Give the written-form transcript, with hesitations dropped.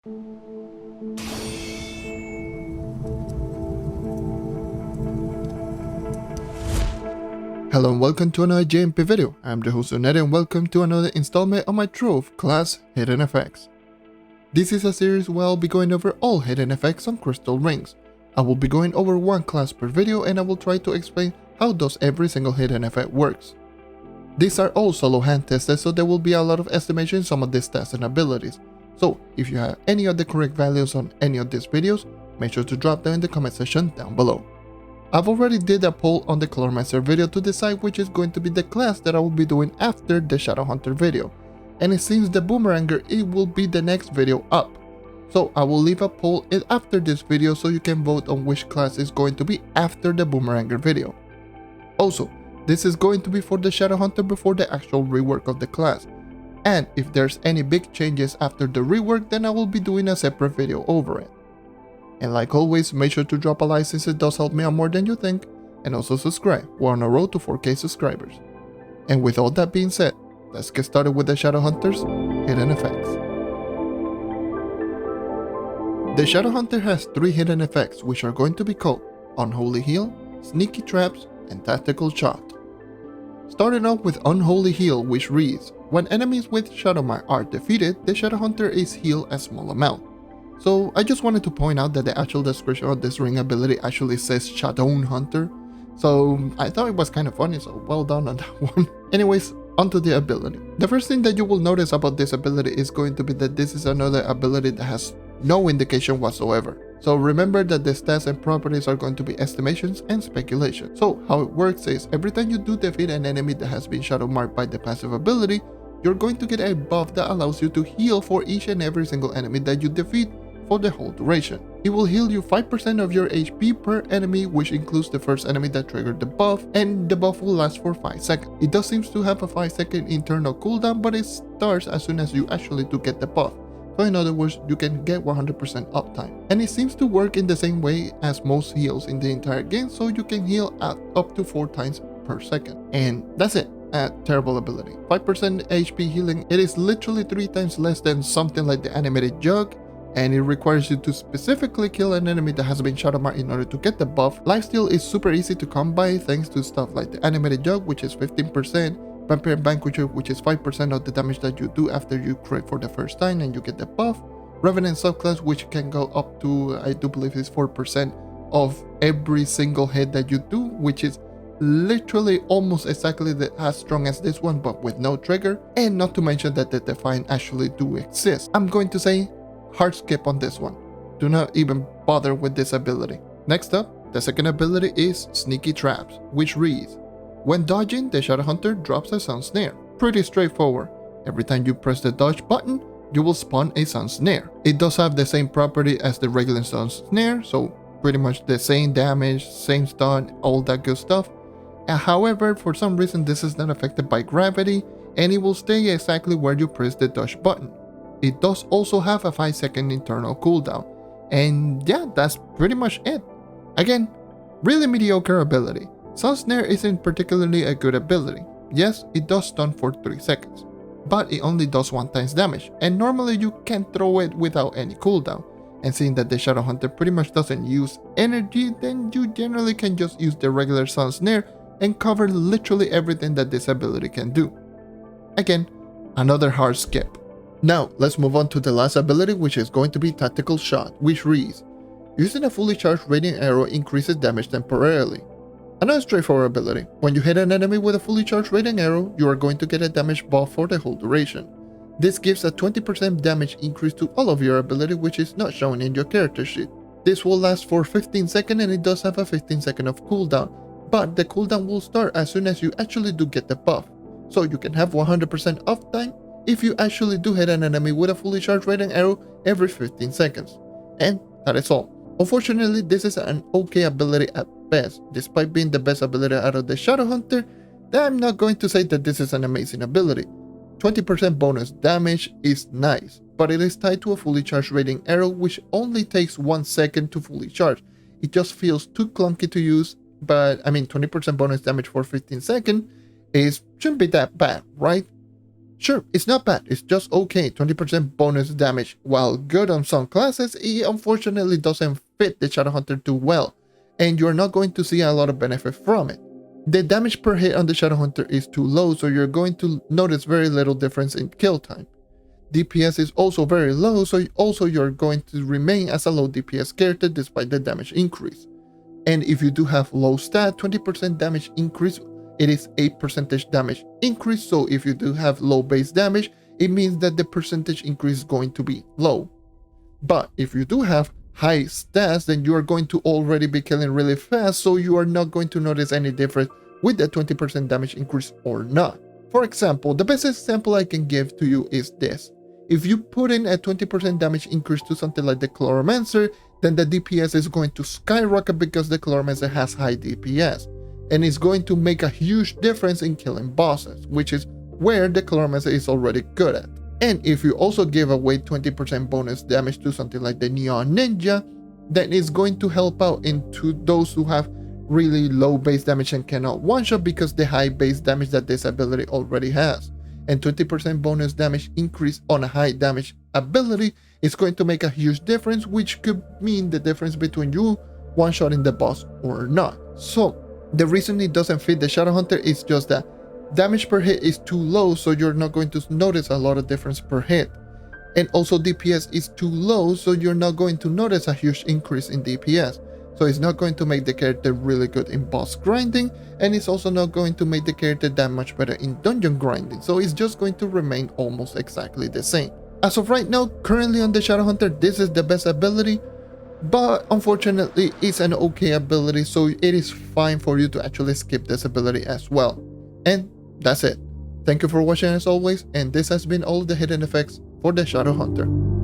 Hello and welcome to another JMP video. I'm the host JonNario and welcome to another installment of my Trove class hidden effects. This is a series where I'll be going over all hidden effects on crystal rings. I will be going over one class per video and I will try to explain how does every single hidden effect works. These are all solo hand tested, so there will be a lot of estimation in some of these stats and abilities. So if you have any of the correct values on any of these videos, make sure to drop them in the comment section down below. I've already did a poll on the Colormancer video to decide which is going to be the class that I will be doing after the Shadowhunter video, and it seems the Boomeranger it will be the next video up. So I will leave a poll after this video so you can vote on which class is going to be after the Boomeranger video. Also, this is going to be for the Shadowhunter before the actual rework of the class, and if there's any big changes after the rework, then I will be doing a separate video over it. And like always, make sure to drop a like since it does help me out more than you think, and also subscribe. We're on a road to 4K subscribers. And with all that being said, let's get started with the Shadowhunter's hidden effects. The Shadowhunter has 3 hidden effects which are going to be called Unholy Heal, Sneaky Traps, and Tactical Shot. Starting off with Unholy Heal, which reads, when enemies with Shadowmark are defeated, the Shadowhunter is healed a small amount. So I just wanted to point out that the actual description of this ring ability actually says Shadowhunter, so I thought it was kind of funny, so well done on that one. Anyways, onto the ability. The first thing that you will notice about this ability is going to be that this is another ability that has no indication whatsoever. So remember that the stats and properties are going to be estimations and speculation. So how it works is, every time you do defeat an enemy that has been shadow marked by the passive ability, you're going to get a buff that allows you to heal for each and every single enemy that you defeat for the whole duration. It will heal you 5% of your HP per enemy, which includes the first enemy that triggered the buff, and the buff will last for 5 seconds. It does seem to have a 5-second internal cooldown, but it starts as soon as you actually do get the buff. So in other words, you can get 100% uptime. And it seems to work in the same way as most heals in the entire game, so you can heal at up to 4 times per second. And that's it. A terrible ability. 5% HP healing, it is literally 3 times less than something like the animated jug, and it requires you to specifically kill an enemy that has been shadow marked in order to get the buff. Lifesteal is super easy to come by thanks to stuff like the animated jug, which is 15%, Vampire Vanquisher, which is 5% of the damage that you do after you crit for the first time and you get the buff, Revenant subclass, which can go up to, I do believe it's 4% of every single hit that you do, which is literally almost exactly as strong as this one but with no trigger, and not to mention that the Define actually do exist. I'm going to say hard skip on this one. Do not even bother with this ability. Next up, the second ability is Sneaky Traps, which reads, when dodging, the Shadowhunter drops a Sun Snare. Pretty straightforward. Every time you press the dodge button, you will spawn a Sun Snare. It does have the same property as the regular Sun Snare, so pretty much the same damage, same stun, all that good stuff. However, for some reason this is not affected by gravity, and it will stay exactly where you press the dodge button. It does also have a 5-second internal cooldown, and yeah, that's pretty much it. Again, really mediocre ability. Sun Snare isn't particularly a good ability. Yes, it does stun for 3 seconds, but it only does 1 times damage, and normally you can throw it without any cooldown. And seeing that the Shadowhunter pretty much doesn't use energy, then you generally can just use the regular Sun Snare and cover literally everything that this ability can do. Again, another hard skip. Now, let's move on to the last ability, which is going to be Tactical Shot, which reads, using a fully charged radiant arrow increases damage temporarily. Another straightforward ability. When you hit an enemy with a fully charged radiant arrow, you are going to get a damage buff for the whole duration. This gives a 20% damage increase to all of your ability, which is not shown in your character sheet. This will last for 15 seconds and it does have a 15 second of cooldown, but the cooldown will start as soon as you actually do get the buff. So you can have 100% uptime if you actually do hit an enemy with a fully charged radiant arrow every 15 seconds. And that is all. Unfortunately, this is an okay ability at best. Despite being the best ability out of the Shadowhunter, I'm not going to say that this is an amazing ability. 20% bonus damage is nice, but it is tied to a fully charged radiant arrow which only takes 1 second to fully charge. It just feels too clunky to use, but I mean 20% bonus damage for 15 seconds shouldn't be that bad, right? Sure, it's not bad, it's just okay, 20% bonus damage. While good on some classes, it unfortunately doesn't fit the Shadowhunter too well, and you're not going to see a lot of benefit from it. The damage per hit on the Shadowhunter is too low, so you're going to notice very little difference in kill time. DPS is also very low, so also you're going to remain as a low DPS character despite the damage increase. And if you do have low stat, 20% damage increase, it is a percentage damage increase, so if you do have low base damage, it means that the percentage increase is going to be low. But if you do have high stats, then you are going to already be killing really fast, so you are not going to notice any difference with the 20% damage increase or not. For example, the best example I can give to you is this. If you put in a 20% damage increase to something like the Chloromancer, then the DPS is going to skyrocket because the Chloromancer has high DPS, and it's going to make a huge difference in killing bosses, which is where the Chloromancer is already good at. And if you also give away 20% bonus damage to something like the Neon Ninja, then it's going to help out into those who have really low base damage and cannot one-shot because the high base damage that this ability already has. And 20% bonus damage increase on a high damage ability is going to make a huge difference, which could mean the difference between you one-shotting the boss or not. So the reason it doesn't fit the Shadowhunter is just that damage per hit is too low, so you're not going to notice a lot of difference per hit. And also DPS is too low, so you're not going to notice a huge increase in DPS. So it's not going to make the character really good in boss grinding, and it's also not going to make the character that much better in dungeon grinding, so it's just going to remain almost exactly the same. As of right now, currently on the Shadowhunter, this is the best ability, but unfortunately it's an okay ability, so it is fine for you to actually skip this ability as well. And that's it. Thank you for watching as always, and this has been all the hidden effects for the Shadowhunter.